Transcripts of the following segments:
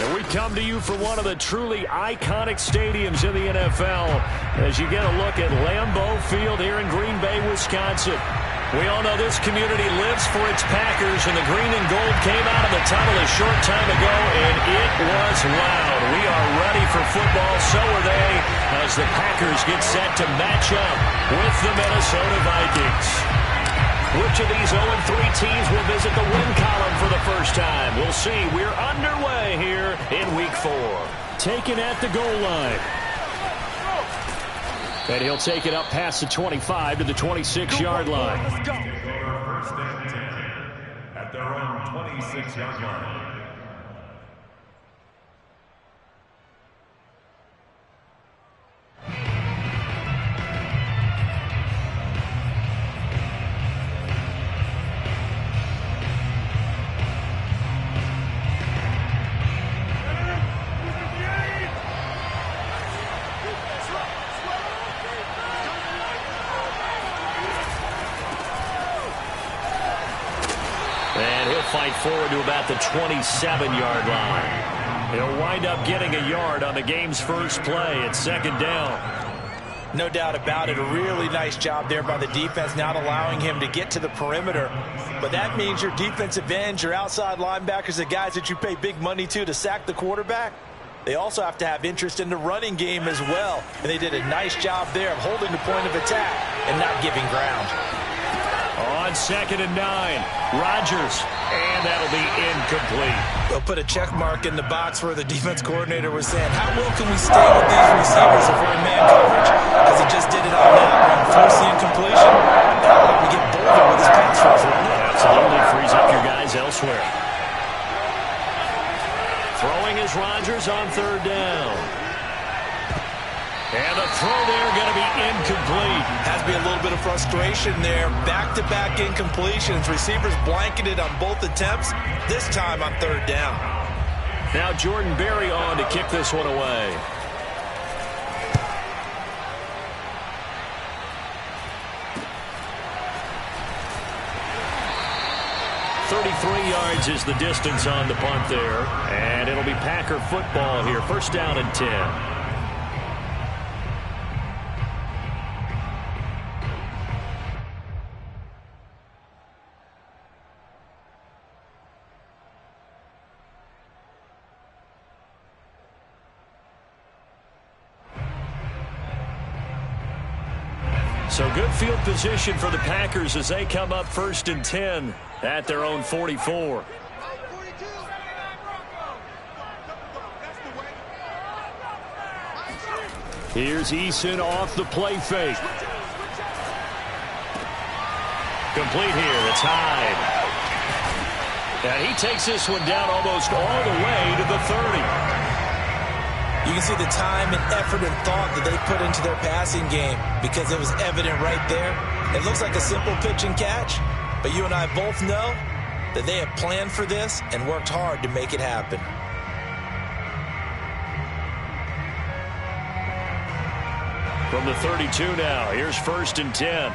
And we come to you from one of the truly iconic stadiums in the NFL as you get a look at Lambeau Field here in Green Bay, Wisconsin. We all know this community lives for its Packers, and the green and gold came out of the tunnel a short time ago, and it was loud. We are ready for football, so are they, as the Packers get set to match up with the Minnesota Vikings. Which of these 0-3 teams will visit the win column for the first time? We'll see. We're underway here in Week 4. Taken at the goal line. And he'll take it up past the 25 to the 26-yard line. Let's go. First and 10 at their own 26-yard line. Fight forward to about the 27-yard line. He'll wind up getting a yard on the game's first play at second down. No doubt about it. A really nice job there by the defense, not allowing him to get to the perimeter. But that means your defensive ends, your outside linebackers, the guys that you pay big money to sack the quarterback, they also have to have interest in the running game as well. And they did a nice job there of holding the point of attack and not giving ground. On second and 9, Rodgers, and that'll be incomplete. They'll put a check mark in the box where the defense coordinator was saying, how well can we stay with these receivers if we're in man coverage? Because he just did it on that one. Force the incompletion. Now let me get bolder with his pass rush. Absolutely frees up your guys elsewhere. Throwing is Rodgers on third down. And the throw there going to be incomplete. Has to be a little bit of frustration there. Back-to-back incompletions. Receivers blanketed on both attempts, this time on third down. Now Jordan Berry on to kick this one away. .33 yards is the distance on the punt there. And it'll be Packer football here. First down and 10. So good field position for the Packers as they come up first and 10 at their own 44. Here's Eason off the play fake. Complete here. It's Hyde. And he takes this one down almost all the way to the 30. You can see the time and effort and thought that they put into their passing game because it was evident right there. It looks like a simple pitch and catch, but you and I both know that they have planned for this and worked hard to make it happen. From the 32 now, here's first and 10.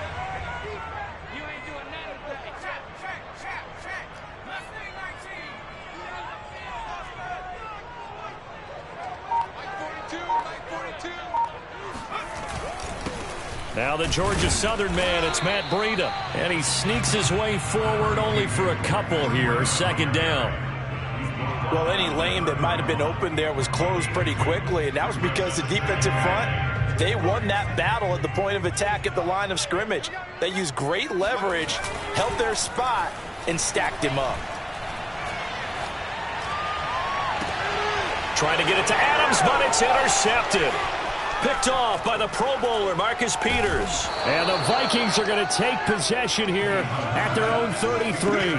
Now the Georgia Southern man, it's Matt Breida. And he sneaks his way forward only for a couple here. Second down. Well, any lane that might have been open there was closed pretty quickly, and that was because the defensive front, they won that battle at the point of attack at the line of scrimmage. They used great leverage, held their spot, and stacked him up. Trying to get it to Adams, but it's intercepted. Picked off by the Pro Bowler, Marcus Peters. And the Vikings are going to take possession here at their own 33.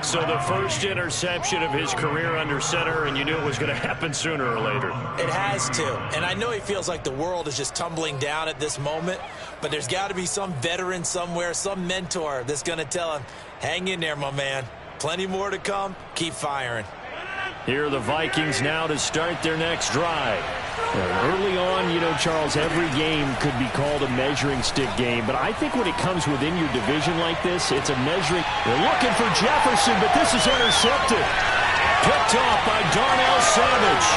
So the first interception of his career under center, and you knew it was going to happen sooner or later. It has to. And I know he feels like the world is just tumbling down at this moment, but there's got to be some veteran somewhere, some mentor that's going to tell him, hang in there, my man. Plenty more to come. Keep firing. Here are the Vikings now to start their next drive. Early on, you know, Charles, every game could be called a measuring stick game. But I think when it comes within your division like this, it's a measuring. They're looking for Jefferson, but this is intercepted. picked off by Darnell Savage.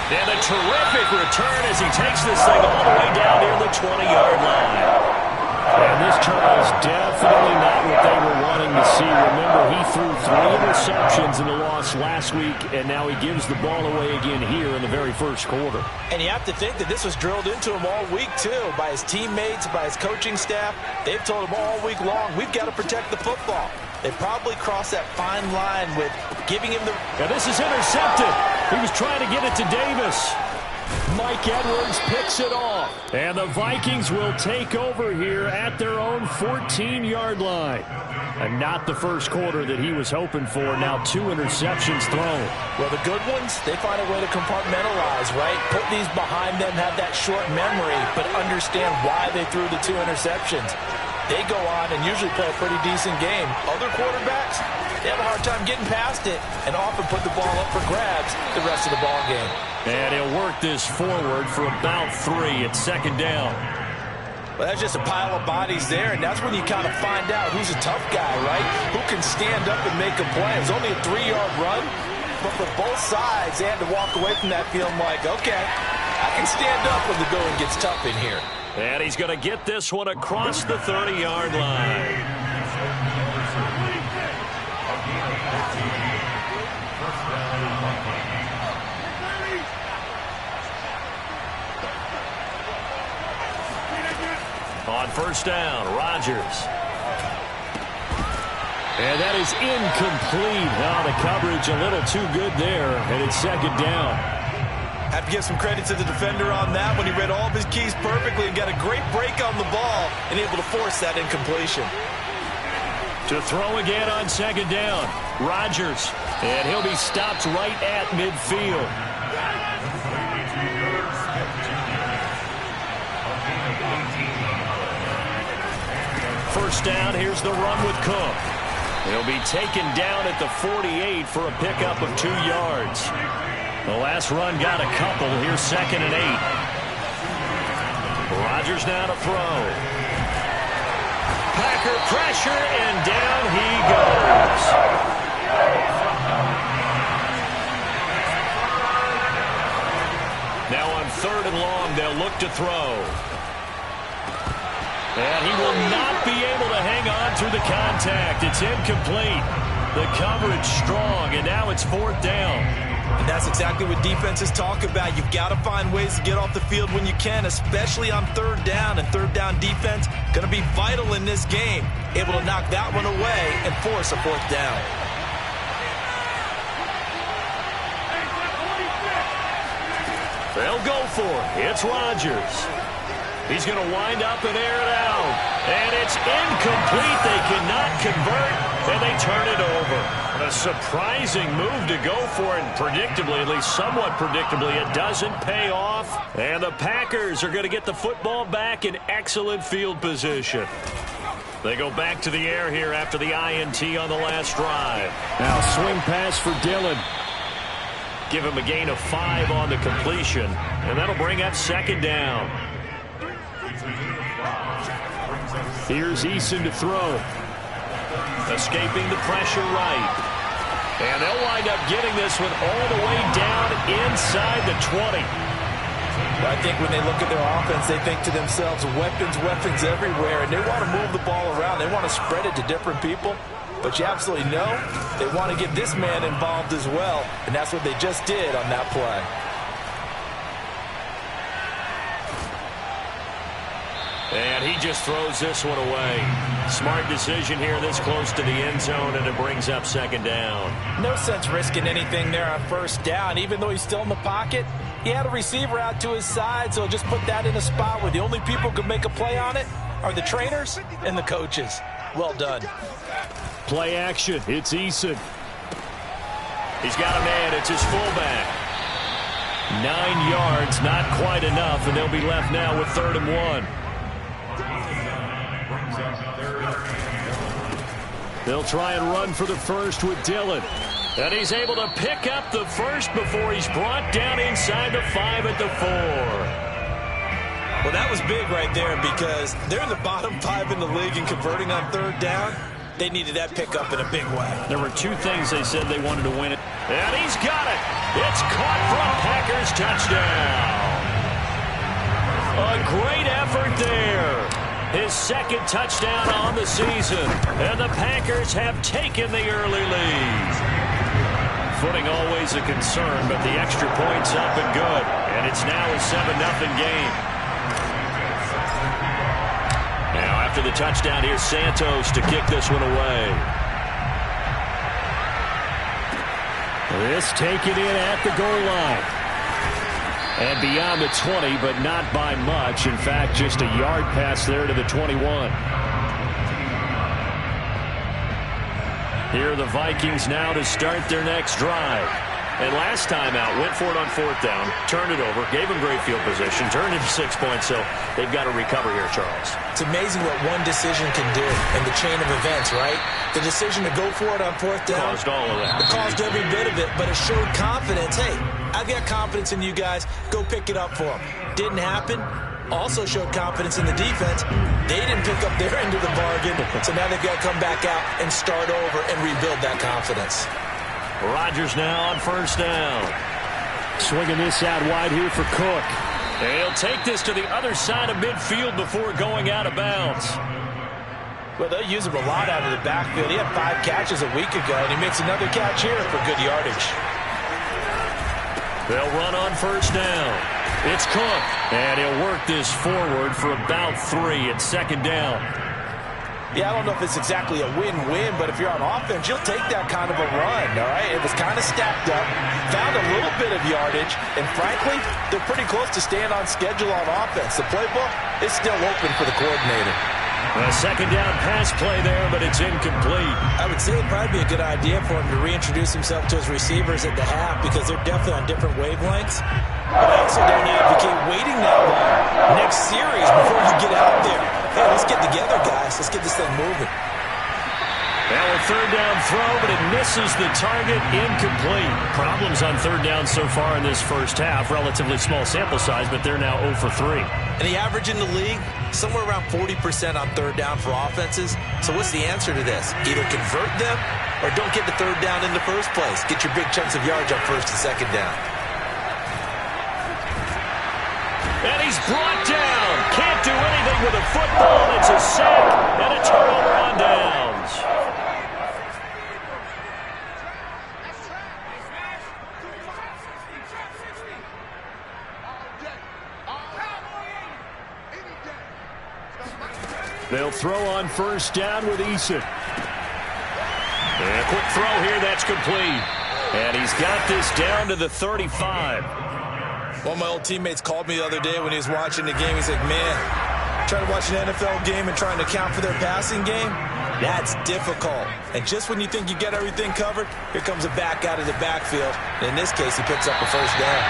And a terrific return as he takes this thing all the way down near the 20-yard line. And this trial is definitely not what they were wanting to see. Remember, he threw 3 interceptions in the loss last week, and now he gives the ball away again here in the very first quarter. And you have to think that this was drilled into him all week, too, by his teammates, by his coaching staff. They've told him all week long, we've got to protect the football. They probably crossed that fine line with giving him the... Now this is intercepted. He was trying to get it to Davis. Mike Edwards picks it off. And the Vikings will take over here at their own 14-yard line. And not the first quarter that he was hoping for. Now 2 interceptions thrown. Well, the good ones, they find a way to compartmentalize, right? Put these behind them, have that short memory, but understand why they threw the 2 interceptions. They go on and usually play a pretty decent game. Other quarterbacks, they have a hard time getting past it and often put the ball up for grabs the rest of the ball game. And he'll work this forward for about 3 at second down. Well, that's just a pile of bodies there, and that's when you kind of find out who's a tough guy, right? Who can stand up and make a play. It was only a 3-yard run, but for both sides, they had to walk away from that feeling like, okay, I can stand up when the going gets tough in here. And he's going to get this one across the 30-yard line. On first down, Rodgers. And that is incomplete. Now the coverage a little too good there, and it's second down. Have to give some credit to the defender on that when he read all of his keys perfectly and got a great break on the ball and able to force that incompletion. To throw again on second down, Rodgers. And he'll be stopped right at midfield. First down, here's the run with Cook. He'll be taken down at the 48 for a pickup of 2 yards. The last run got a couple. Here's second and 8. Rodgers now to throw. Packer pressure, and down he goes. Now on 3rd and long, they'll look to throw. And he will not be able to hang on through the contact. It's incomplete. The coverage strong, and now it's 4th down. And that's exactly what defenses talk about. You've got to find ways to get off the field when you can, especially on 3rd down. And 3rd down defense going to be vital in this game. Able to knock that one away and force a 4th down. They'll go for it. It's Rodgers. He's going to wind up and air it out. And it's incomplete. They cannot convert, and they turn it over. A surprising move to go for it, and predictably, at least somewhat predictably, it doesn't pay off. And the Packers are going to get the football back in excellent field position. They go back to the air here after the INT on the last drive. Now swing pass for Dillon. Give him a gain of 5 on the completion, and that'll bring up second down. Here's Eason to throw. Escaping the pressure right. And they'll wind up getting this one all the way down inside the 20. I think when they look at their offense, they think to themselves, weapons, weapons everywhere, and they want to move the ball around. They want to spread it to different people. But you absolutely know they want to get this man involved as well, and that's what they just did on that play. And he just throws this one away. Smart decision here this close to the end zone, and it brings up second down. No sense risking anything there on first down. Even though he's still in the pocket, he had a receiver out to his side, so just put that in a spot where the only people who can make a play on it are the trainers and the coaches. Well done. Play action. It's Eason. He's got a man. It's his fullback. 9 yards, not quite enough, and they'll be left now with 3rd and 1. They'll try and run for the first with Dillon. And he's able to pick up the first before he's brought down inside the 5 at the 4. Well, that was big right there because they're in the bottom 5 in the league in converting on 3rd down. They needed that pickup in a big way. There were two things they said they wanted to win it. And he's got it. It's caught for a Packers touchdown. A great effort there. His second touchdown on the season. And the Packers have taken the early lead. Footing always a concern, but the extra point's up and good. And it's now a 7-0 game. Now after the touchdown, here's Santos to kick this one away. This taken in at the goal line. And beyond the 20, but not by much. In fact, just a yard pass there to the 21. Here are the Vikings now to start their next drive. And last time out, went for it on fourth down, turned it over, gave them great field position, turned into 6 points, so they've got to recover here, Charles. It's amazing what one decision can do in the chain of events, right? The decision to go for it on fourth down caused all of that. It caused every bit of it, but it showed confidence. Hey, I've got confidence in you guys. Go pick it up for them. Didn't happen. Also showed confidence in the defense. They didn't pick up their end of the bargain, so now they've got to come back out and start over and rebuild that confidence. Rodgers now on first down. Swinging this out wide here for Cook. And he'll take this to the other side of midfield before going out of bounds. Well, they'll use him a lot out of the backfield. He had 5 catches a week ago, and he makes another catch here for good yardage. They'll run on first down. It's Cook. And he'll work this forward for about 3 at second down. Yeah, I don't know if it's exactly a win-win, but if you're on offense, you'll take that kind of a run, all right? It was kind of stacked up, found a little bit of yardage, and frankly, they're pretty close to staying on schedule on offense. The playbook is still open for the coordinator. A second down pass play there, but it's incomplete. I would say it'd probably be a good idea for him to reintroduce himself to his receivers at the half because they're definitely on different wavelengths. But I also don't advocate waiting that long. Next series before you get out there. Hey, let's get together, guys. Let's get this thing moving. Now a third down throw, but it misses the target. Incomplete. Problems on third down so far in this first half. Relatively small sample size, but they're now 0 for 3. And the average in the league, somewhere around 40% on third down for offenses. So what's the answer to this? Either convert them or don't get the third down in the first place. Get your big chunks of yards on first and second down. And he's brought down. Can't do anything with a football. It's a sack and a turnover on downs. They'll throw on first down with Eason. And a quick throw here, that's complete. And he's got this down to the 35. One of my old teammates called me the other day when he was watching the game. He's like, man, trying to watch an NFL game and trying to account for their passing game, that's difficult. And just when you think you get everything covered, here comes a back out of the backfield. And in this case, he picks up a first down.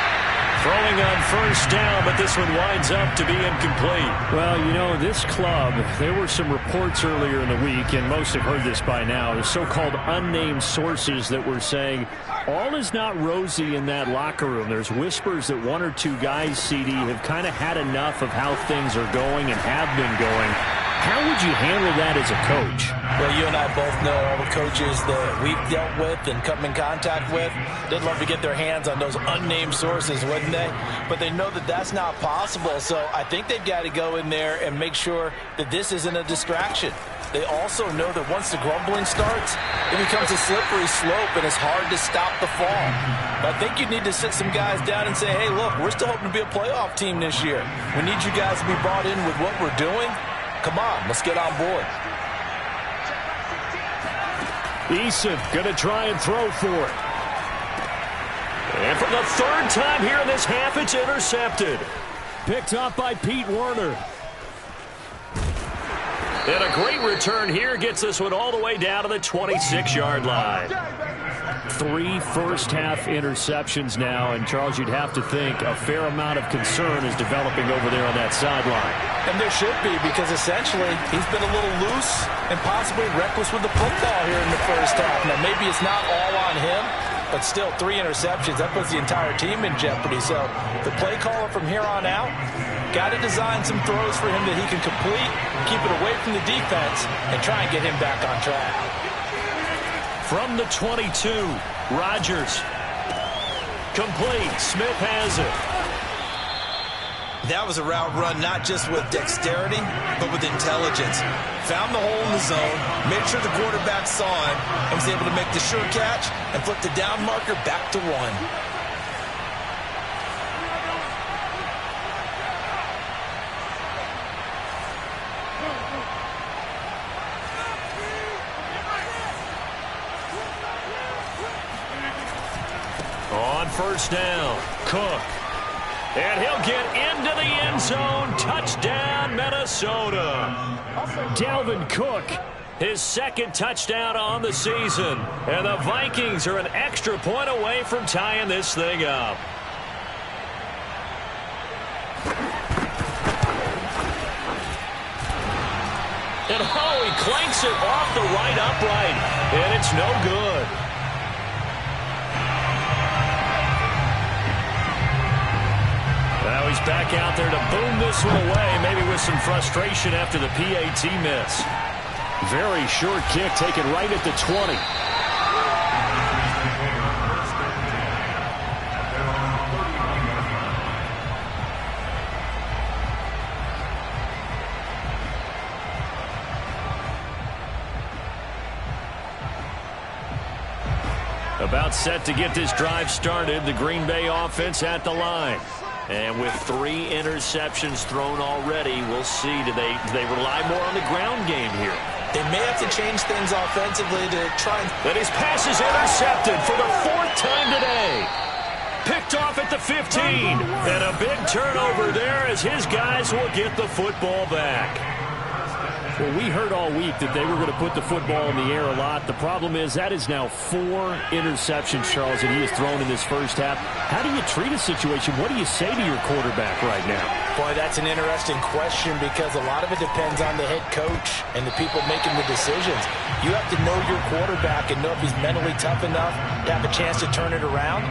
Throwing on first down, but this one winds up to be incomplete. Well, you know, this club, there were some reports earlier in the week, and most have heard this by now, the so-called unnamed sources that were saying all is not rosy in that locker room. There's whispers that 1 or 2 guys, CD, have kind of had enough of how things are going and have been going. How would you handle that as a coach? Well, you and I both know all the coaches that we've dealt with and come in contact with. They'd love to get their hands on those unnamed sources, wouldn't they? But they know that that's not possible, so I think they've got to go in there and make sure that this isn't a distraction. They also know that once the grumbling starts, it becomes a slippery slope, and it's hard to stop the fall. But I think you need to sit some guys down and say, hey, look, we're still hoping to be a playoff team this year. We need you guys to be brought in with what we're doing. Come on, let's get on board. Eason going to try and throw for it. And for the third time here in this half, it's intercepted. Picked up by Pete Werner. And a great return here gets this one all the way down to the 26-yard line. 3 first-half interceptions now, and Charles, you'd have to think a fair amount of concern is developing over there on that sideline. And there should be, because essentially he's been a little loose and possibly reckless with the football here in the first half. Now, maybe it's not all on him, but still 3 interceptions. That puts the entire team in jeopardy. So the play caller from here on out, Got to design some throws for him that he can complete, keep it away from the defense, and try and get him back on track. From the 22, Rodgers. Complete. Smith has it. That was a route run not just with dexterity, but with intelligence. Found the hole in the zone, made sure the quarterback saw it, and was able to make the sure catch and flip the down marker back to 1. On first down, Cook. And he'll get into the end zone. Touchdown, Minnesota. Dalvin Cook, his second touchdown on the season. And the Vikings are an extra point away from tying this thing up. And he clanks it off the right upright. And it's no good. Now he's back out there to boom this one away, maybe with some frustration after the PAT miss. Very short kick taken right at the 20. About set to get this drive started, the Green Bay offense at the line. And with 3 interceptions thrown already, we'll see. Do they rely more on the ground game here? They may have to change things offensively to try and... And his pass is intercepted for the 4th time today. Picked off at the 15. And a big turnover there as his guys will get the football back. Well, we heard all week that they were going to put the football in the air a lot. The problem is that is now 4 interceptions, Charles, that he has thrown in this first half. How do you treat a situation? What do you say to your quarterback right now? Boy, that's an interesting question because a lot of it depends on the head coach and the people making the decisions. You have to know your quarterback and know if he's mentally tough enough to have a chance to turn it around.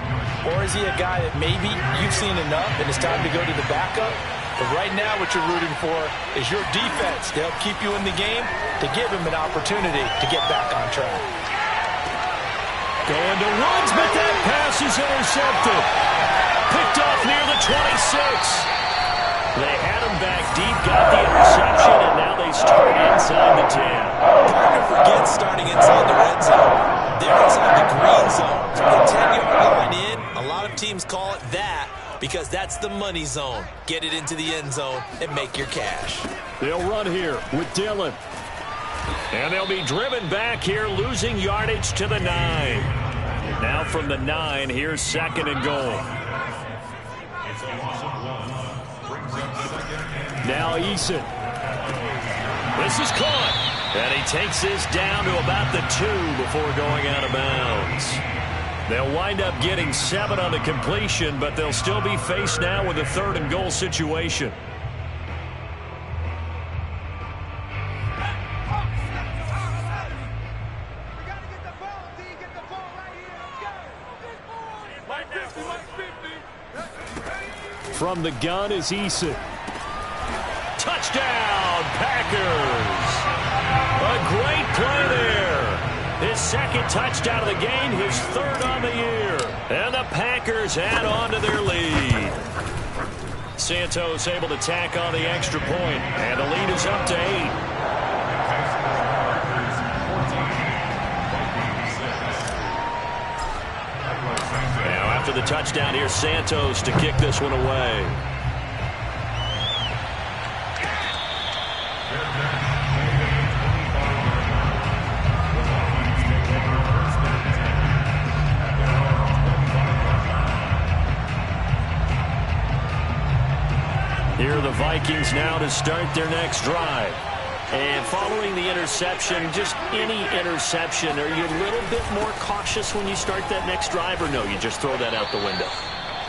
Or is he a guy that maybe you've seen enough and it's time to go to the backup? But right now what you're rooting for is your defense to help keep you in the game, to give him an opportunity to get back on track. Going to Woods, but that pass is intercepted. Picked off near the 26. They had him back deep, got the interception, and now they start inside the 10. Partner forgets starting inside the red zone. They're inside the green zone. From the 10-yard line in, a lot of teams call it that, because that's the money zone. Get it into the end zone and make your cash. They'll run here with Dillon. And they'll be driven back here, losing yardage to the 9. Now from the 9, here's 2nd and goal. Now Eason. This is caught. And he takes this down to about the 2 before going out of bounds. They'll wind up getting 7 on the completion, but they'll still be faced now with a 3rd and goal situation. From the gun is Eason. Touchdown, Packers! A great play there. His 2nd touchdown of the game, his 3rd on the year. And the Packers add on to their lead. Santos able to tack on the extra point, and the lead is up to 8. Now after the touchdown, here's Santos to kick this one away. Here are the Vikings now to start their next drive. And following the interception, just any interception, are you a little bit more cautious when you start that next drive, or no, you just throw that out the window?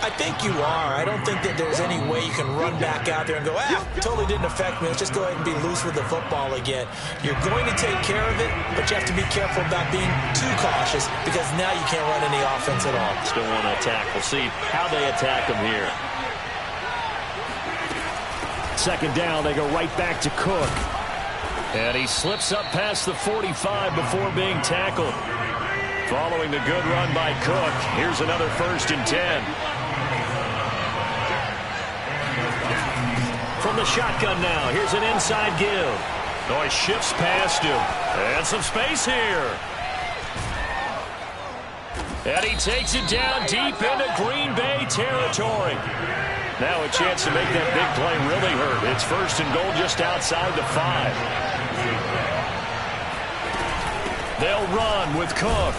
I think you are. I don't think that there's any way you can run back out there and go, totally didn't affect me. Let's just go ahead and be loose with the football again. You're going to take care of it, but you have to be careful about being too cautious because now you can't run any offense at all. Still want to attack. We'll see how they attack them here. second down, they go right back to Cook. And he slips up past the 45 before being tackled. Following the good run by Cook, here's another 1st and 10. From the shotgun now, here's an inside give. Oh, he shifts past him. And some space here. And he takes it down deep into Green Bay territory. Now a chance to make that big play really hurt. It's 1st and goal just outside the 5. They'll run with Cook.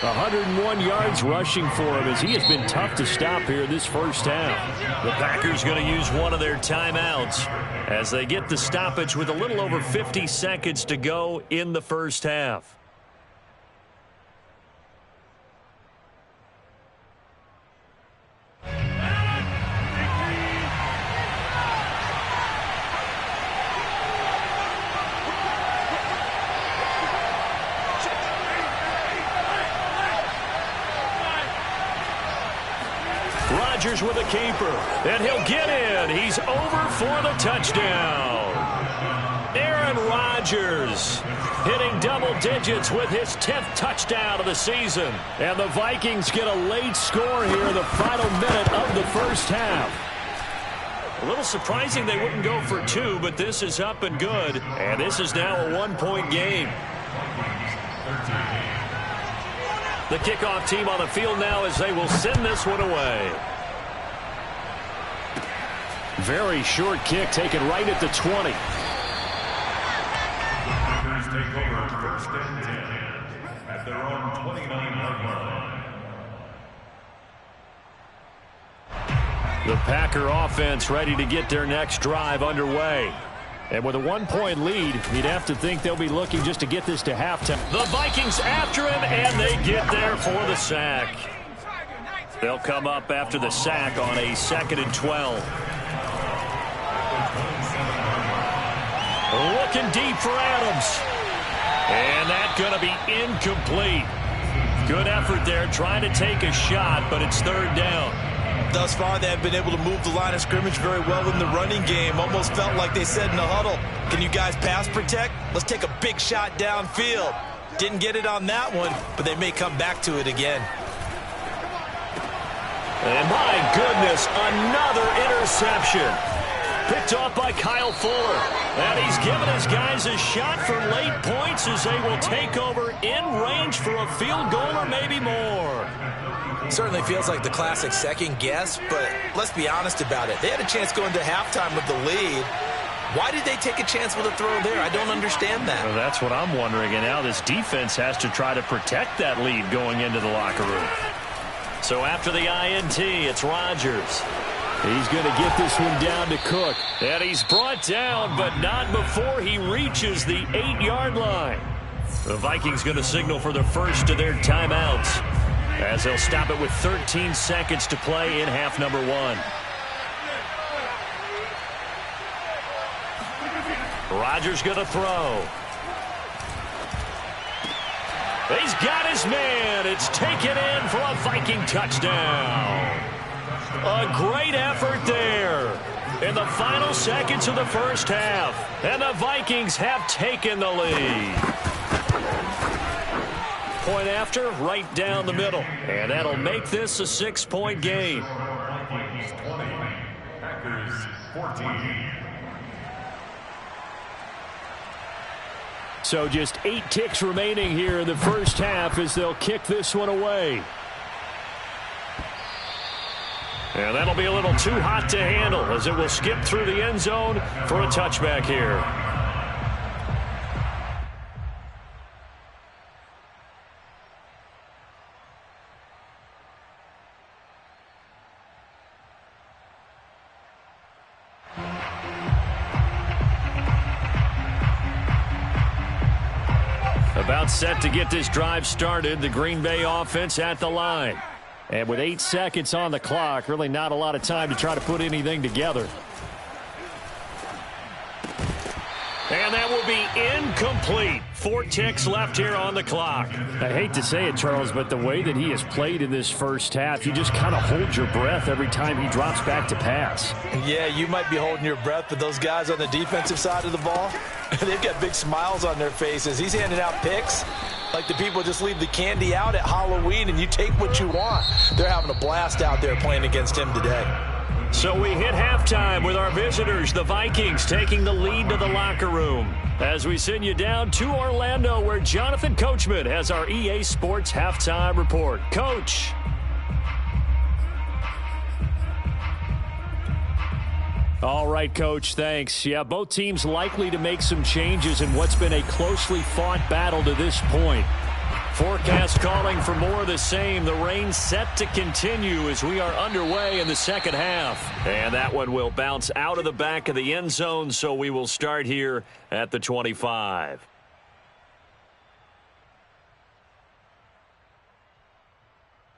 101 yards rushing for him as he has been tough to stop here this first half. The Packers going to use one of their timeouts as they get the stoppage with a little over 50 seconds to go in the first half. Rodgers with a keeper, and he'll get in. He's over for the touchdown. Aaron Rodgers hitting double digits with his 10th touchdown of the season. And the Vikings get a late score here in the final minute of the first half. A little surprising they wouldn't go for 2, but this is up and good. And this is now a 1-point game. The kickoff team on the field now as they will send this one away. Very short kick taken right at the 20. Packers take over 1st and 10 at their own 29-yard line. The Packer offense ready to get their next drive underway. And with a 1-point lead, you'd have to think they'll be looking just to get this to halftime. The Vikings after him, and they get there for the sack. They'll come up after the sack on a 2nd and 12. Looking deep for Adams. And that's going to be incomplete. Good effort there, trying to take a shot, but it's 3rd down. Thus far, they have been able to move the line of scrimmage very well in the running game. Almost felt like they said in the huddle, can you guys pass protect? Let's take a big shot downfield. Didn't get it on that one, but they may come back to it again. And my goodness, another interception. Picked off by Kyle Fuller. And he's given his guys a shot for late points as they will take over in range for a field goal or maybe more. Certainly feels like the classic second guess, but let's be honest about it. They had a chance going to halftime with the lead. Why did they take a chance with a throw there? I don't understand that. Well, that's what I'm wondering. And now this defense has to try to protect that lead going into the locker room. So after the INT, it's Rodgers. He's going to get this one down to Cook. And he's brought down, but not before he reaches the 8-yard line. The Vikings going to signal for the first of their timeouts, as they'll stop it with 13 seconds to play in half number 1. Rodgers going to throw. He's got his man. It's taken in for a Viking touchdown. A great effort there in the final seconds of the first half. And the Vikings have taken the lead. Point after, right down the middle. And that'll make this a 6-point game. Vikings 20, Packers 14. So just 8 ticks remaining here in the first half as they'll kick this one away. And that'll be a little too hot to handle as it will skip through the end zone for a touchback here. About set to get this drive started, the Green Bay offense at the line. And with 8 seconds on the clock, really not a lot of time to try to put anything together. And that will be incomplete. 4 ticks left here on the clock. I hate to say it, Charles, but the way that he has played in this first half, you just kind of hold your breath every time he drops back to pass. Yeah, you might be holding your breath, but those guys on the defensive side of the ball, they've got big smiles on their faces. He's handing out picks like the people just leave the candy out at Halloween and you take what you want. They're having a blast out there playing against him today. So we hit halftime with our visitors, the Vikings, taking the lead to the locker room. As we send you down to Orlando, where Jonathan Coachman has our EA Sports halftime report. Coach. All right, Coach, thanks. Yeah, both teams likely to make some changes in what's been a closely fought battle to this point. Forecast calling for more of the same. The rain set to continue as we are underway in the second half. And that one will bounce out of the back of the end zone, so we will start here at the 25.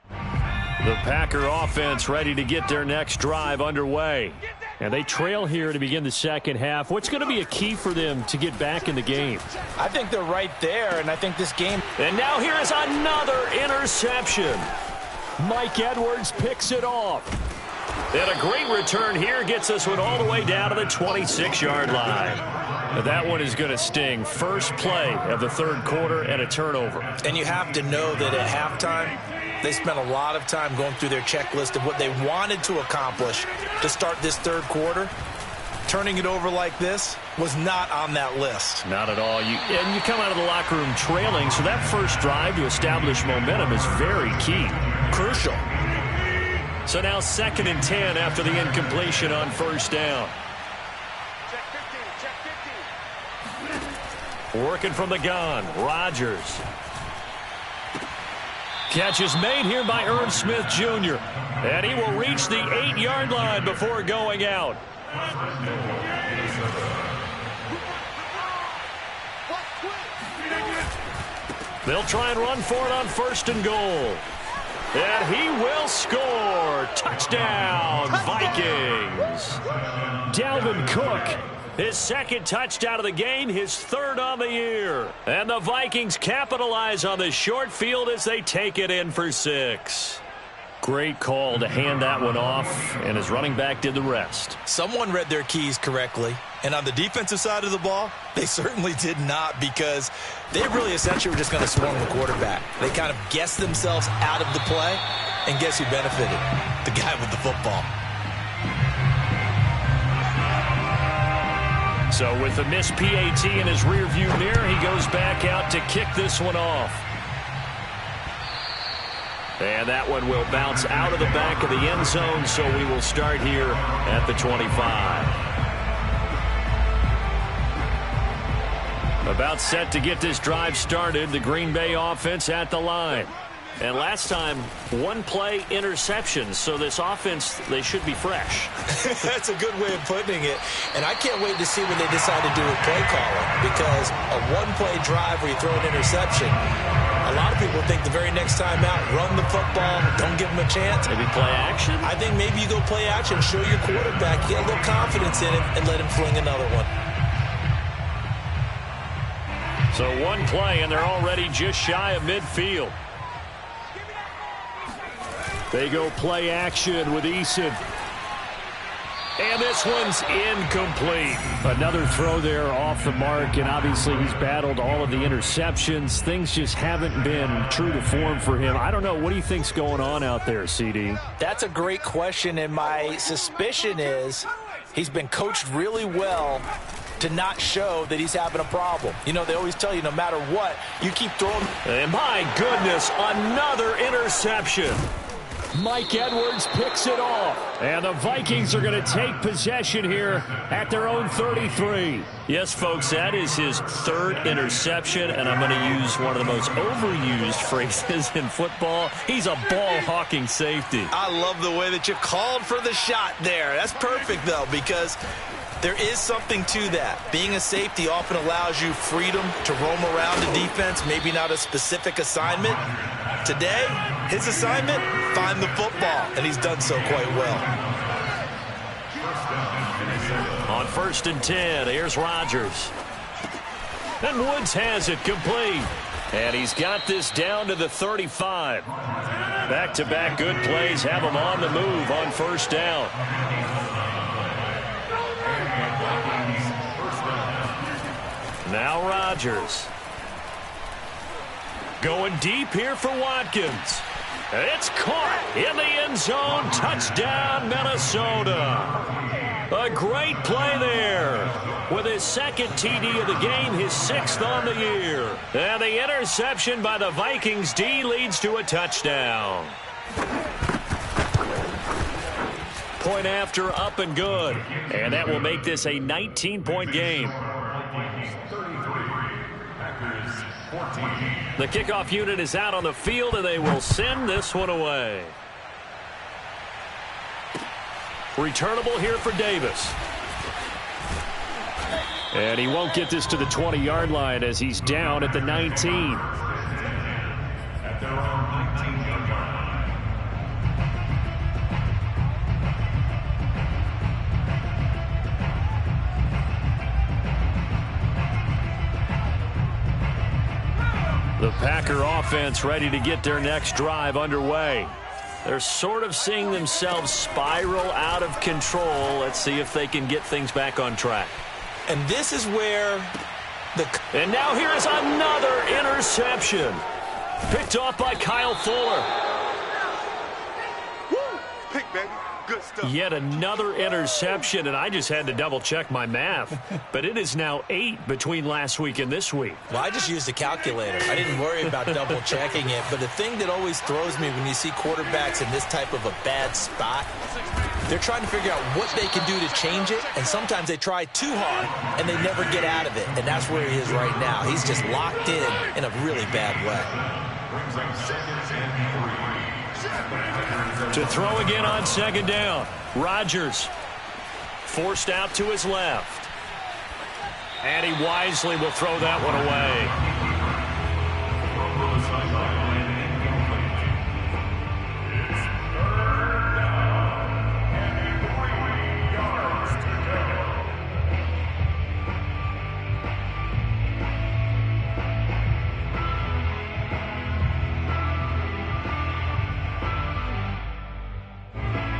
The Packer offense ready to get their next drive underway. And they trail here to begin the second half. What's going to be a key for them to get back in the game? I think they're right there, and I think this game... And now here is another interception. Mike Edwards picks it off. And a great return here gets this one all the way down to the 26-yard line. Now that one is going to sting. First play of the third quarter and a turnover. And you have to know that at halftime, they spent a lot of time going through their checklist of what they wanted to accomplish to start this third quarter. Turning it over like this was not on that list. Not at all. And you come out of the locker room trailing, so that first drive to establish momentum is very key. Crucial. So now 2nd and 10 after the incompletion on first down. Working from the gun, Rodgers. Catch is made here by Irv Smith Jr. And he will reach the 8-yard line before going out. They'll try and run for it on 1st and goal. And he will score. Touchdown, Vikings. Dalvin Cook, his 2nd touchdown of the game, his 3rd on the year. And the Vikings capitalize on the short field as they take it in for 6. Great call to hand that one off, and his running back did the rest. Someone read their keys correctly, and on the defensive side of the ball, they certainly did not, because they really essentially were just going to swarm the quarterback. They kind of guessed themselves out of the play, and guess who benefited? The guy with the football. So with the missed PAT in his rearview mirror, he goes back out to kick this one off. And that one will bounce out of the back of the end zone, so we will start here at the 25. About set to get this drive started, the Green Bay offense at the line. And last time, 1-play interceptions, so this offense, they should be fresh. That's a good way of putting it. And I can't wait to see what they decide to do with play calling, because a 1-play drive where you throw an interception, a lot of people think the very next time out, run the football, don't give them a chance. Maybe play action? I think maybe you go play action, show your quarterback, get a little confidence in him, and let him fling another one. So 1 play, and they're already just shy of midfield. They go play action with Eason. And this one's incomplete. Another throw there off the mark, and obviously he's battled all of the interceptions. Things just haven't been true to form for him. I don't know. What do you think's going on out there, CD? That's a great question, and my suspicion is he's been coached really well to not show that he's having a problem. You know, they always tell you no matter what, you keep throwing. And my goodness, another interception. Mike Edwards picks it off. And the Vikings are going to take possession here at their own 33. Yes, folks, that is his 3rd interception, and I'm going to use one of the most overused phrases in football. He's a ball-hawking safety. I love the way that you called for the shot there. That's perfect, though, because there is something to that. Being a safety often allows you freedom to roam around the defense, maybe not a specific assignment. Today, his assignment, find the football, and he's done so quite well. On 1st and 10, here's Rodgers. And Woods has it complete. And he's got this down to the 35. Back-to-back good plays have him on the move on first down. Now Rodgers. Going deep here for Watkins. It's caught in the end zone. Touchdown, Minnesota. A great play there. With his second TD of the game, his sixth on the year. And the interception by the Vikings D leads to a touchdown. Point after, up and good. And that will make this a 19-point game. The kickoff unit is out on the field, and they will send this one away. Returnable here for Davis. And he won't get this to the 20-yard line as he's down at the 19. At their own 19-yard line. The Packer offense ready to get their next drive underway. They're sort of seeing themselves spiral out of control. Let's see if they can get things back on track. And this is where And now here is another interception. Picked off by Kyle Fuller. Woo! Pick, baby. Good stuff. Yet another interception, and I just had to double-check my math. But it is now 8 between last week and this week. Well, I just used a calculator. I didn't worry about double-checking it. But the thing that always throws me when you see quarterbacks in this type of a bad spot, they're trying to figure out what they can do to change it, and sometimes they try too hard, and they never get out of it. And that's where he is right now. He's just locked in a really bad way. To throw again on second down. Rodgers forced out to his left. And he wisely will throw that one away.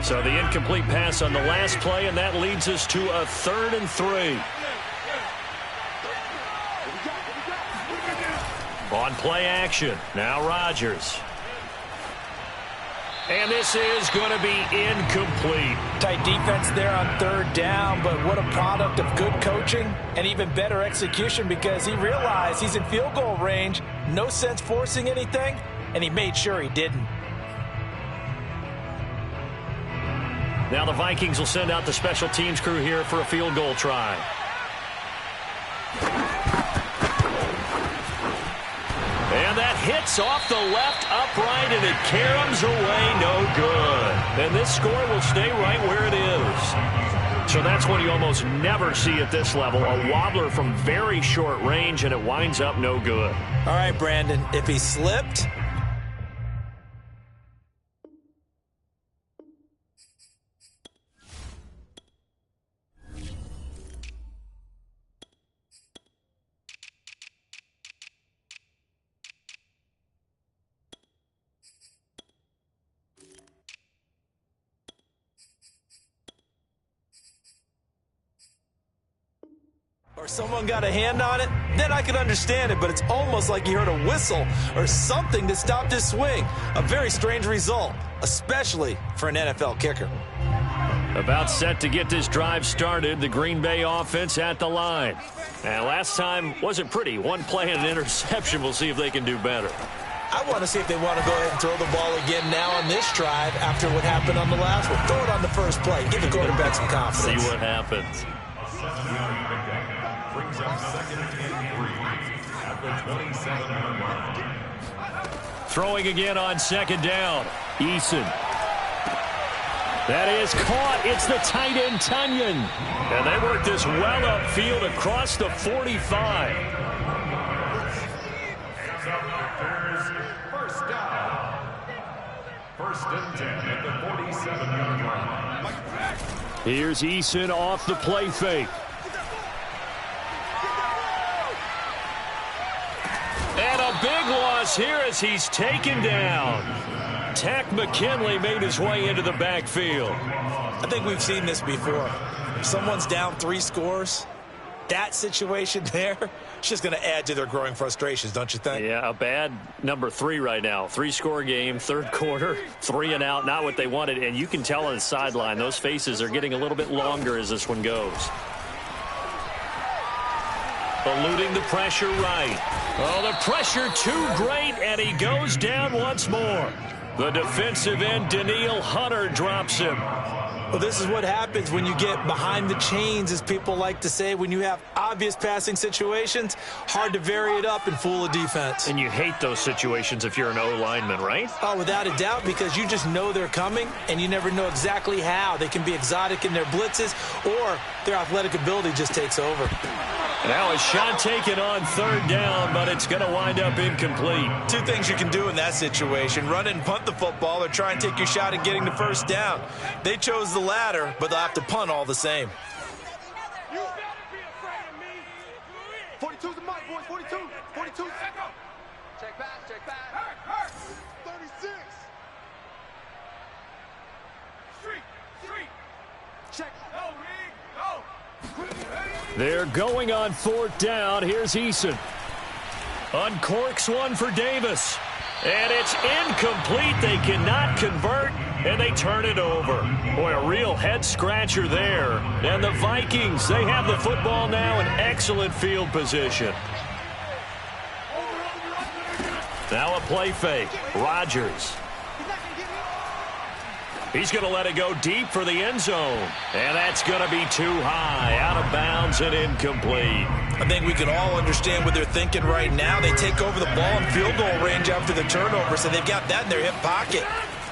So the incomplete pass on the last play, and that leads us to a 3rd and 3. On play action, now Rodgers. And this is going to be incomplete. Tight defense there on 3rd down, but what a product of good coaching and even better execution, because he realized he's in field goal range, no sense forcing anything, and he made sure he didn't. Now the Vikings will send out the special teams crew here for a field goal try. And that hits off the left upright, and it caroms away, no good. And this score will stay right where it is. So that's what you almost never see at this level, a wobbler from very short range, and it winds up no good. All right, Brandon, if he slipped... or someone got a hand on it, then I could understand it, but it's almost like you heard a whistle or something that stopped his swing. A very strange result, especially for an NFL kicker. About set to get this drive started, the Green Bay offense at the line. And last time wasn't pretty. One play and an interception. We'll see if they can do better. I want to see if they want to go ahead and throw the ball again now on this drive after what happened on the last one. Throw it on the first play. Give the quarterback some confidence. See what happens. Brings up 2nd and 3 at the 27-yard line. Throwing again on second down. Eason. That is caught. It's the tight end, Tunyon. And they work this well upfield across the 45. First down. 1st and 10 at the 47-yard line. Here's Eason off the play fake. here as he's taken down. Tack McKinley made his way into the backfield. I think we've seen this before. If someone's down 3 scores, that situation there, it's just going to add to their growing frustrations, don't you think? Yeah, a bad number 3 right now. 3-score game, third quarter, 3 and out, not what they wanted. And you can tell on the sideline, those faces are getting a little bit longer as this one goes. Eluding the pressure right. Oh, the pressure too great, and he goes down once more. The defensive end, Daniil Hunter, drops him. Well, this is what happens when you get behind the chains, as people like to say. When you have obvious passing situations, hard to vary it up and fool a defense. And you hate those situations if you're an O-lineman, right? Oh, without a doubt, because you just know they're coming, and you never know exactly how. They can be exotic in their blitzes, or their athletic ability just takes over. Now a shot taken on third down, but it's going to wind up incomplete. 2 things you can do in that situation: run and punt the football, or try and take your shot at getting the first down. They chose the latter, but they'll have to punt all the same. You better be afraid of me. 42's the mic, boys. 42. 42. Check back. 36. Street. Check. Go, Reed. Go. They're going on fourth down. Here's Eason. Uncorks one for Davis. And it's incomplete. They cannot convert, and they turn it over. Boy, a real head-scratcher there. And the Vikings, they have the football now in excellent field position. Now a play fake. Rodgers. He's going to let it go deep for the end zone. And that's going to be too high. Out of bounds and incomplete. I think we can all understand what they're thinking right now. They take over the ball in field goal range after the turnover, so they've got that in their hip pocket.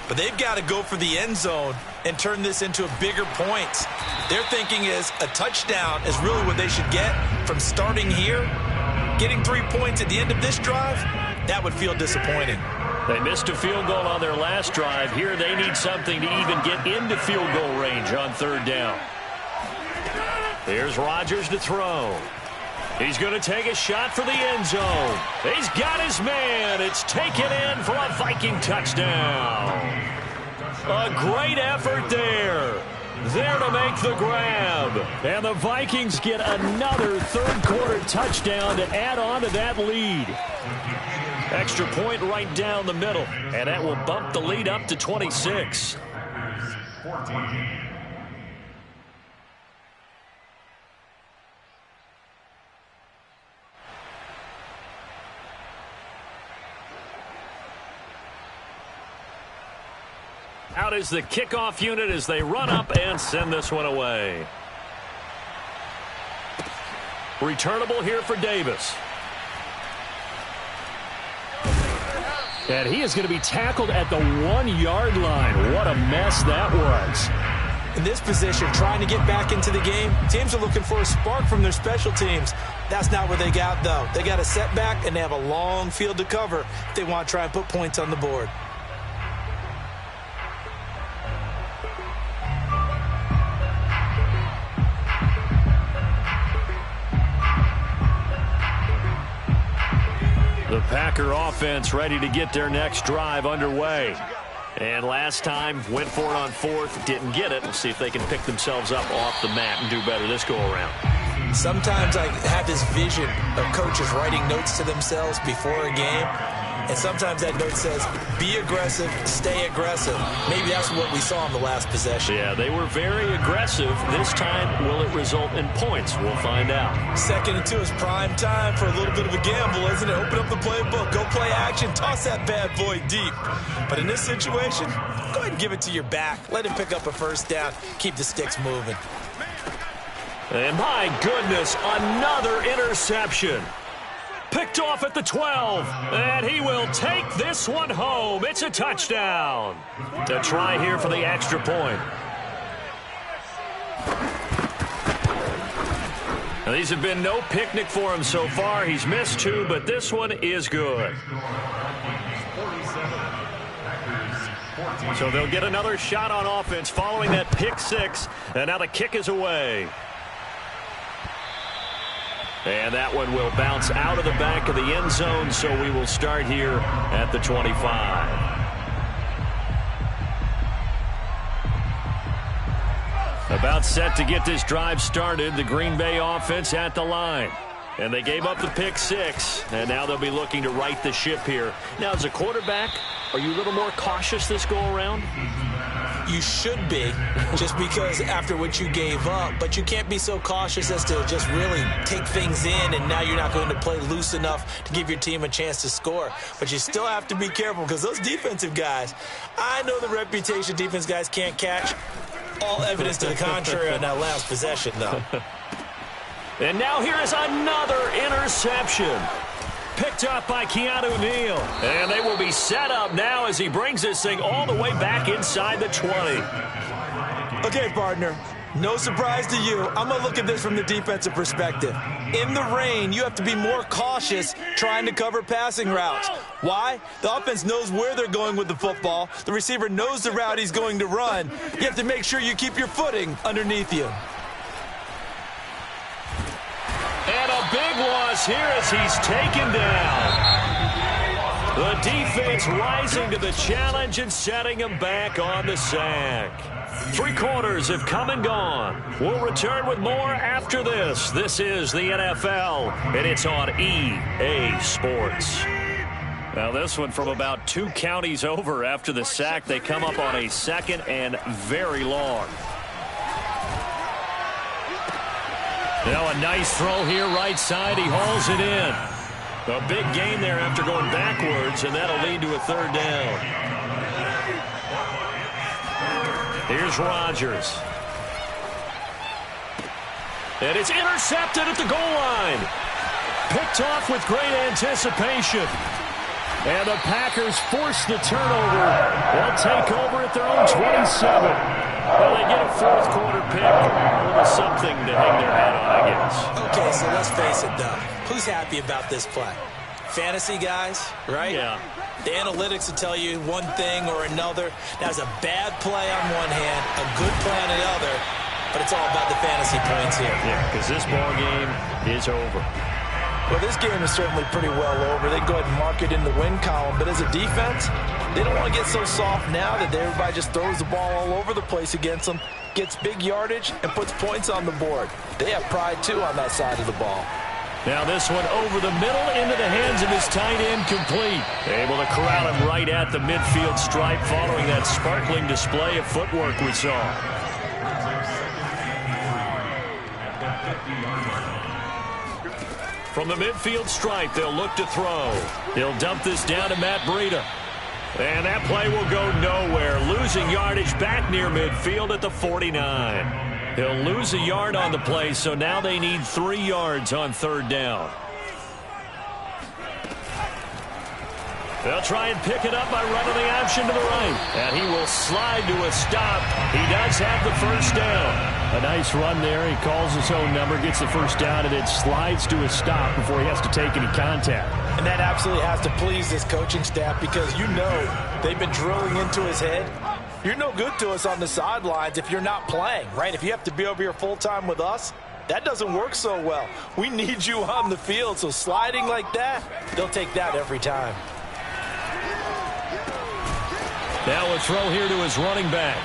But they've got to go for the end zone and turn this into a bigger points. Their thinking is a touchdown is really what they should get from starting here. Getting 3 points at the end of this drive, that would feel disappointing. They missed a field goal on their last drive. Here they need something to even get into field goal range on third down. Here's Rodgers to throw. He's going to take a shot for the end zone. He's got his man. It's taken in for a Viking touchdown. A great effort there. There to make the grab. And the Vikings get another third quarter touchdown to add on to that lead. Extra point right down the middle, and that will bump the lead up to 26. 14. Out is the kickoff unit as they run up and send this one away. Returnable here for Davis. And he is going to be tackled at the 1-yard line. What a mess that was. In this position, trying to get back into the game, teams are looking for a spark from their special teams. That's not what they got, though. They got a setback, and they have a long field to cover if they want to try and put points on the board. The Packer offense ready to get their next drive underway. And last time, went for it on fourth, didn't get it. We'll see if they can pick themselves up off the mat and do better this go-around. Sometimes I have this vision of coaches writing notes to themselves before a game. And sometimes that note says, be aggressive, stay aggressive. Maybe that's what we saw in the last possession. Yeah, they were very aggressive. This time, will it result in points? We'll find out. 2nd and 2 is prime time for a little bit of a gamble, isn't it? Open up the playbook, go play action, toss that bad boy deep. But in this situation, go ahead and give it to your back. Let him pick up a first down. Keep the sticks moving. And my goodness, another interception. Picked off at the 12, and he will take this one home. It's a touchdown. To try here for the extra point. Now, these have been no picnic for him so far. He's missed 2, but this one is good. So they'll get another shot on offense following that pick 6, and now the kick is away. And that one will bounce out of the back of the end zone, so we will start here at the 25. About set to get this drive started, the Green Bay offense at the line. And they gave up the pick 6, and now they'll be looking to right the ship here. Now, as a quarterback, are you a little more cautious this go-around? You should be, just because after what you gave up. But you can't be so cautious as to just really take things in, and now you're not going to play loose enough to give your team a chance to score. But you still have to be careful, because those defensive guys, I know the reputation defense guys can't catch. All evidence to the contrary on that last possession, though. And now here is another interception. Picked up by Keanu Neal. And they will be set up now as he brings this thing all the way back inside the 20. Okay, partner. No surprise to you. I'm going to look at this from the defensive perspective. In the rain, you have to be more cautious trying to cover passing routes. Why? The offense knows where they're going with the football. The receiver knows the route he's going to run. You have to make sure you keep your footing underneath you. And a big loss here as he's taken down. The defense rising to the challenge and setting him back on the sack. 3 quarters have come and gone. We'll return with more after this. This is the NFL, and it's on EA Sports. Now this one from about 2 counties over after the sack. They come up on a 2nd and very long. Now a nice throw here right side. He hauls it in. A big gain there after going backwards, and that'll lead to a 3rd down. Here's Rodgers. And it's intercepted at the goal line. Picked off with great anticipation. And the Packers force the turnover. They'll take over at their own 27. Well, they get a 4th quarter pick. A little something to hang their hat on, I guess. Okay, so let's face it, though. Who's happy about this play? Fantasy guys, right? Yeah. The analytics will tell you one thing or another. That was a bad play on one hand, a good play on the other, but it's all about the fantasy points here. Yeah, because this ball game is over. Well, this game is certainly pretty well over. They go ahead and mark it in the win column, but as a defense, they don't want to get so soft now that everybody just throws the ball all over the place against them, gets big yardage, and puts points on the board. They have pride, too, on that side of the ball. Now this one over the middle into the hands of his tight end, complete. Able to corral him right at the midfield stripe following that sparkling display of footwork we saw. From the midfield stripe, they'll look to throw. He'll dump this down to Matt Breida. And that play will go nowhere. Losing yardage back near midfield at the 49. He'll lose a yard on the play, so now they need 3 yards on 3rd down. They'll try and pick it up by running the option to the right. And he will slide to a stop. He does have the 1st down. A nice run there. He calls his own number, gets the 1st down, and then slides to a stop before he has to take any contact. And that absolutely has to please this coaching staff, because you know they've been drilling into his head. You're no good to us on the sidelines if you're not playing, right? If you have to be over here full-time with us, that doesn't work so well. We need you on the field, so sliding like that, they'll take that every time. Now a throw here to his running back.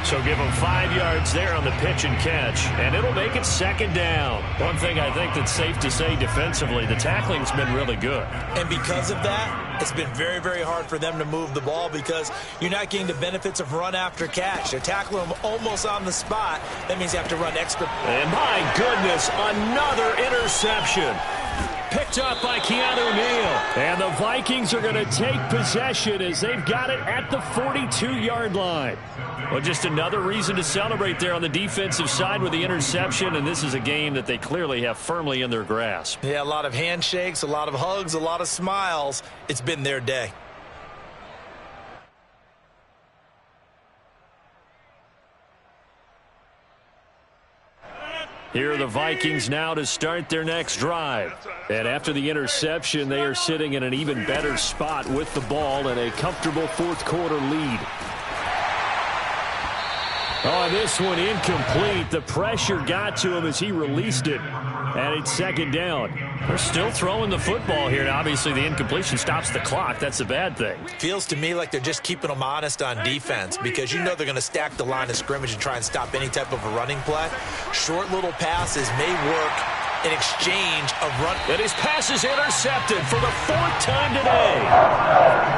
So give him 5 yards there on the pitch and catch, and it'll make it 2nd down. One thing I think that's safe to say defensively, the tackling's been really good. And because of that, it's been very, very hard for them to move the ball, because you're not getting the benefits of run after catch. They're tackling them almost on the spot. That means you have to run extra. And my goodness, another interception. Picked up by Keanu Neal. And the Vikings are going to take possession as they've got it at the 42-yard line. Well, just another reason to celebrate there on the defensive side with the interception, and this is a game that they clearly have firmly in their grasp. Yeah, a lot of handshakes, a lot of hugs, a lot of smiles. It's been their day. Here are the Vikings now to start their next drive. And after the interception, they are sitting in an even better spot with the ball and a comfortable 4th quarter lead. Oh, this one incomplete. The pressure got to him as he released it. And it's second down. They're still throwing the football here. Now, obviously, the incompletion stops the clock. That's a bad thing. Feels to me like they're just keeping them honest on defense because you know they're going to stack the line of scrimmage and try and stop any type of a running play. Short little passes may work in exchange of run. And his pass is intercepted for the 4th time today.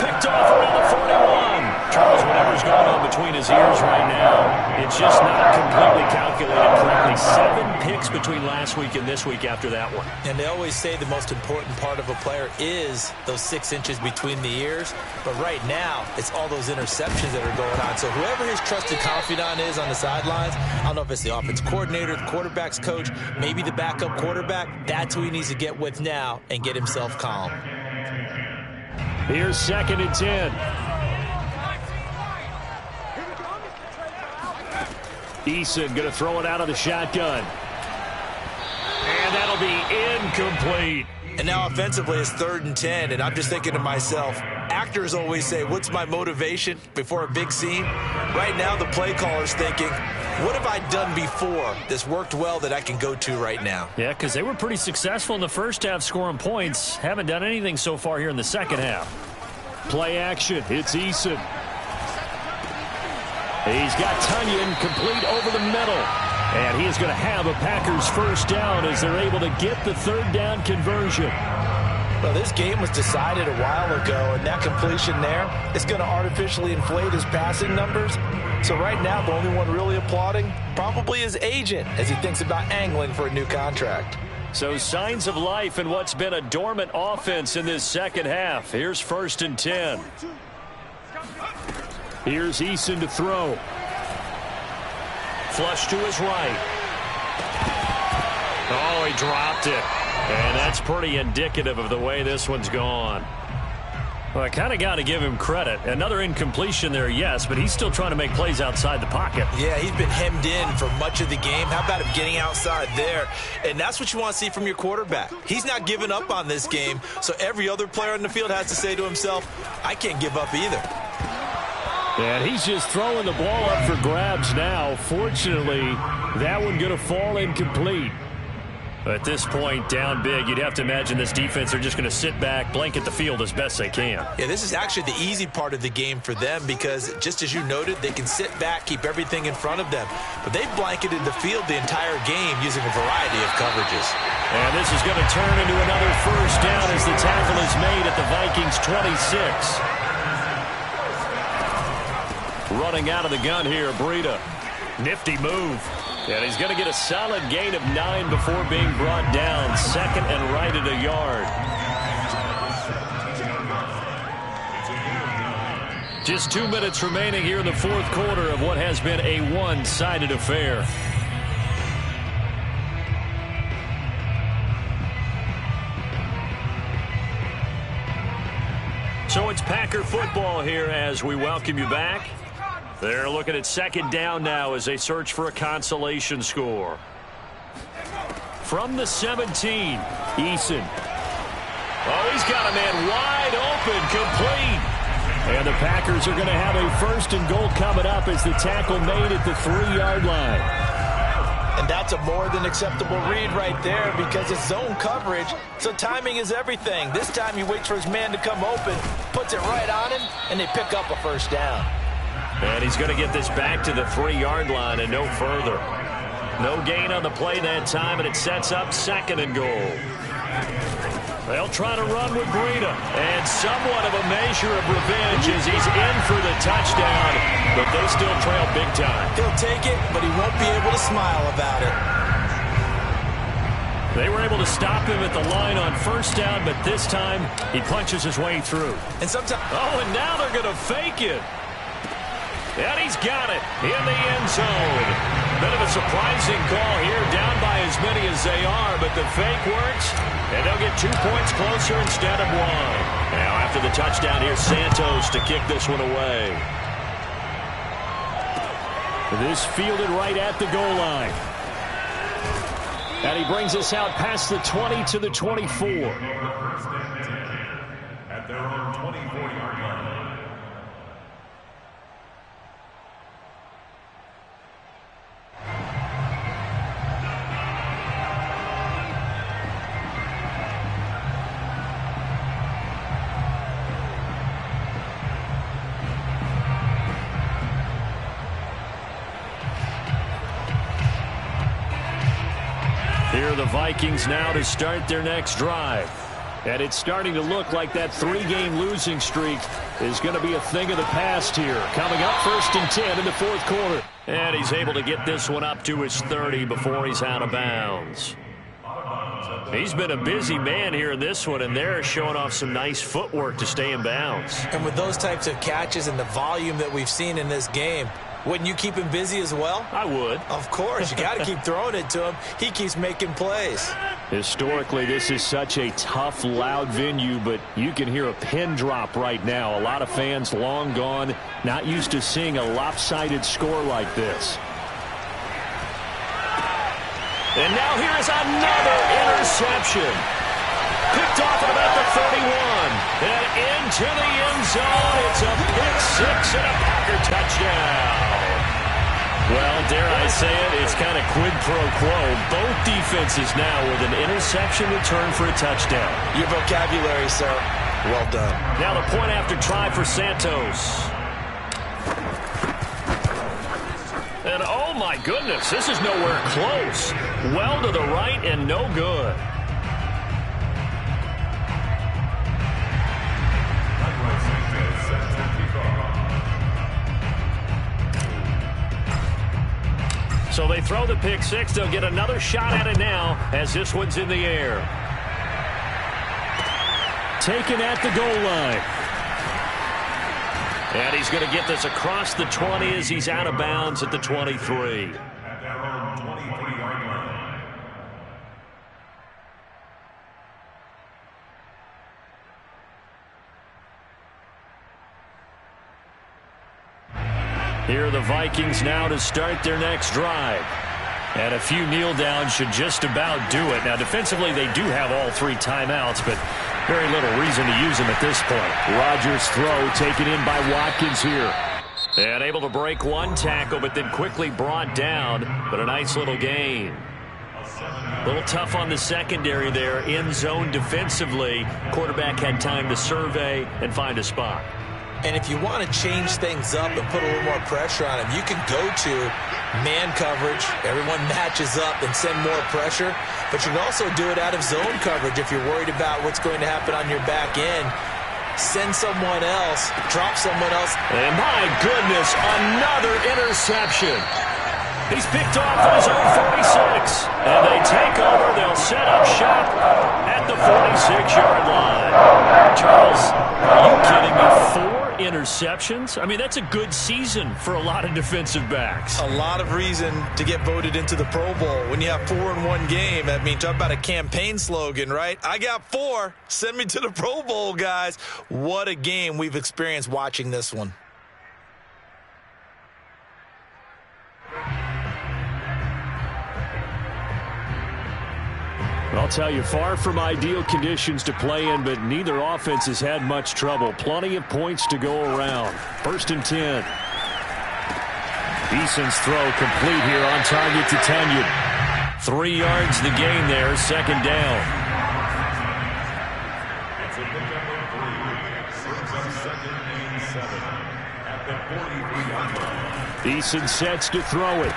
Picked off around the 41. Charles, whatever's going on between his ears right now, it's just not completely calculated correctly. 7 picks between last week and this week after that one. And they always say the most important part of a player is those 6 inches between the ears. But right now, it's all those interceptions that are going on. So whoever his trusted confidant is on the sidelines, I don't know if it's the offense coordinator, the quarterback's coach, maybe the backup quarterback, that's who he needs to get with now and get himself calm. Here's 2nd and 10. Eason going to throw it out of the shotgun. And that'll be incomplete. And now offensively it's 3rd and 10, and I'm just thinking to myself, actors always say, what's my motivation before a big scene? Right now the play caller's thinking, what have I done before that's worked well that I can go to right now? Yeah, because they were pretty successful in the first half scoring points. Haven't done anything so far here in the second half. Play action. It's Eason. He's got Tunyon complete over the middle. And he is going to have a Packers first down as they're able to get the 3rd down conversion. Well, this game was decided a while ago, and that completion there is going to artificially inflate his passing numbers. So right now, the only one really applauding probably his agent as he thinks about angling for a new contract. So signs of life in what's been a dormant offense in this second half. Here's 1st and 10. Here's Eason to throw. Flush to his right. Oh, he dropped it. And that's pretty indicative of the way this one's gone. Well, I kind of got to give him credit. Another incompletion there, yes, but he's still trying to make plays outside the pocket. Yeah, he's been hemmed in for much of the game. How about him getting outside there? And that's what you want to see from your quarterback. He's not giving up on this game, so every other player on the field has to say to himself, I can't give up either. And he's just throwing the ball up for grabs now. Fortunately, that one going to fall incomplete. At this point, down big, you'd have to imagine this defense are just going to sit back, blanket the field as best they can. Yeah, this is actually the easy part of the game for them because, just as you noted, they can sit back, keep everything in front of them. But they've blanketed the field the entire game using a variety of coverages. And this is going to turn into another first down as the tackle is made at the Vikings 26. Running out of the gun here, Breida. Nifty move. And he's going to get a solid gain of 9 before being brought down. 2nd and right at a yard. Just 2 minutes remaining here in the 4th quarter of what has been a one-sided affair. So it's Packer football here as we welcome you back. They're looking at 2nd down now as they search for a consolation score. From the 17, Eason. Oh, he's got a man wide open, complete. And the Packers are going to have a 1st and goal coming up as the tackle made at the 3-yard line. And that's a more than acceptable read right there because it's zone coverage, so timing is everything. This time he waits for his man to come open, puts it right on him, and they pick up a 1st down. And he's going to get this back to the 3-yard line and no further. No gain on the play that time, and it sets up 2nd and goal. They'll try to run with Breida. And somewhat of a measure of revenge as he's in for the touchdown, but they still trail big time. He'll take it, but he won't be able to smile about it. They were able to stop him at the line on 1st down, but this time he punches his way through. And sometimes, oh, and now they're going to fake it. And he's got it in the end zone. Bit of a surprising call here, down by as many as they are, but the fake works, and they'll get 2 points closer instead of 1. Now after the touchdown, here's Santos to kick this one away. This fielded right at the goal line. And he brings us out past the 20 to the 24. At their own 24-yard line. Here are the Vikings now to start their next drive. And it's starting to look like that 3-game losing streak is going to be a thing of the past here. Coming up 1st and 10 in the 4th quarter. And he's able to get this one up to his 30 before he's out of bounds. He's been a busy man here in this one, and they're showing off some nice footwork to stay in bounds. And with those types of catches and the volume that we've seen in this game, wouldn't you keep him busy as well? I would. Of course. You got to keep throwing it to him. He keeps making plays. Historically, this is such a tough, loud venue, but you can hear a pin drop right now. A lot of fans long gone, not used to seeing a lopsided score like this. And now here is another interception. Picked off at about the 31. And into the end zone. It's a pick six and a Packer touchdown. Well, dare I say it, it's kind of quid pro quo. Both defenses now with an interception return for a touchdown. Your vocabulary, sir. Well done. Now the point after try for Santos. And oh my goodness, this is nowhere close. Well to the right and no good. So they throw the pick six. They'll get another shot at it now as this one's in the air. Taken at the goal line. And he's going to get this across the 20 as he's out of bounds at the 23. Here are the Vikings now to start their next drive. And a few kneel downs should just about do it. Now, defensively, they do have all 3 timeouts, but very little reason to use them at this point. Rodgers' throw taken in by Watkins here. And able to break one tackle, but then quickly brought down. But a nice little gain. A little tough on the secondary there. In zone defensively. Quarterback had time to survey and find a spot. And if you want to change things up and put a little more pressure on him, you can go to man coverage. Everyone matches up and send more pressure. But you can also do it out of zone coverage if you're worried about what's going to happen on your back end. Send someone else, drop someone else. And my goodness, another interception. He's picked off at his own 46. And they take over. They'll set up shop at the 46-yard line. Charles, are you kidding me? 4 interceptions? I mean, that's a good season for a lot of defensive backs. A lot of reason to get voted into the Pro Bowl. When you have 4 in one game, I mean, talk about a campaign slogan, right? I got 4. Send me to the Pro Bowl, guys. What a game we've experienced watching this one. I'll tell you, far from ideal conditions to play in, but neither offense has had much trouble. Plenty of points to go around. 1st and 10. Eason's throw complete here on target to Tunyon. 3 yards the gain there, 2nd down. It's a pickup of 3. Brings up 2nd and 7 at the 43-yard line. Eason sets to throw it.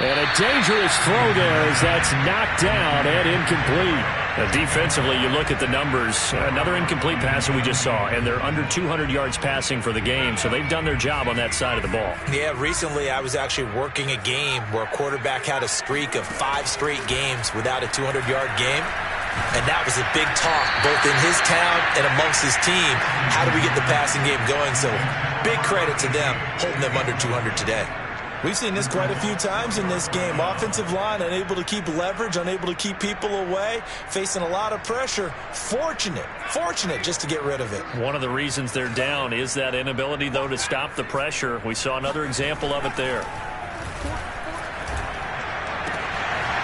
And a dangerous throw there as that's knocked down and incomplete. Now, defensively, you look at the numbers. Another incomplete pass that we just saw, and they're under 200 yards passing for the game, so they've done their job on that side of the ball. Yeah, recently I was actually working a game where a quarterback had a streak of 5 straight games without a 200-yard game. And that was a big talk, both in his town and amongst his team. How do we get the passing game going? So big credit to them holding them under 200 today. We've seen this quite a few times in this game. Offensive line unable to keep leverage, unable to keep people away, facing a lot of pressure. Fortunate just to get rid of it. One of the reasons they're down is that inability, though, to stop the pressure. We saw another example of it there.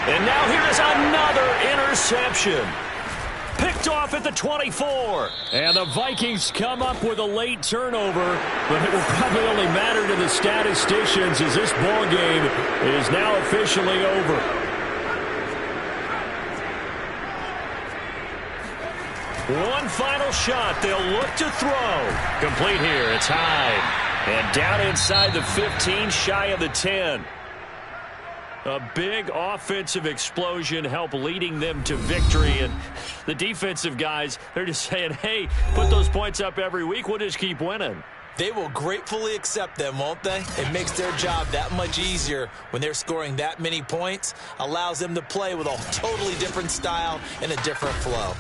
And now here is another interception. Picked off at the 24. And the Vikings come up with a late turnover, but it will probably only matter to the statisticians as this ball game is now officially over. One final shot. They'll look to throw. Complete here. It's high. And down inside the 15, shy of the 10. A big offensive explosion helped leading them to victory. And the defensive guys, they're just saying, hey, put those points up every week. We'll just keep winning. They will gratefully accept them, won't they? It makes their job that much easier when they're scoring that many points. Allows them to play with a totally different style and a different flow.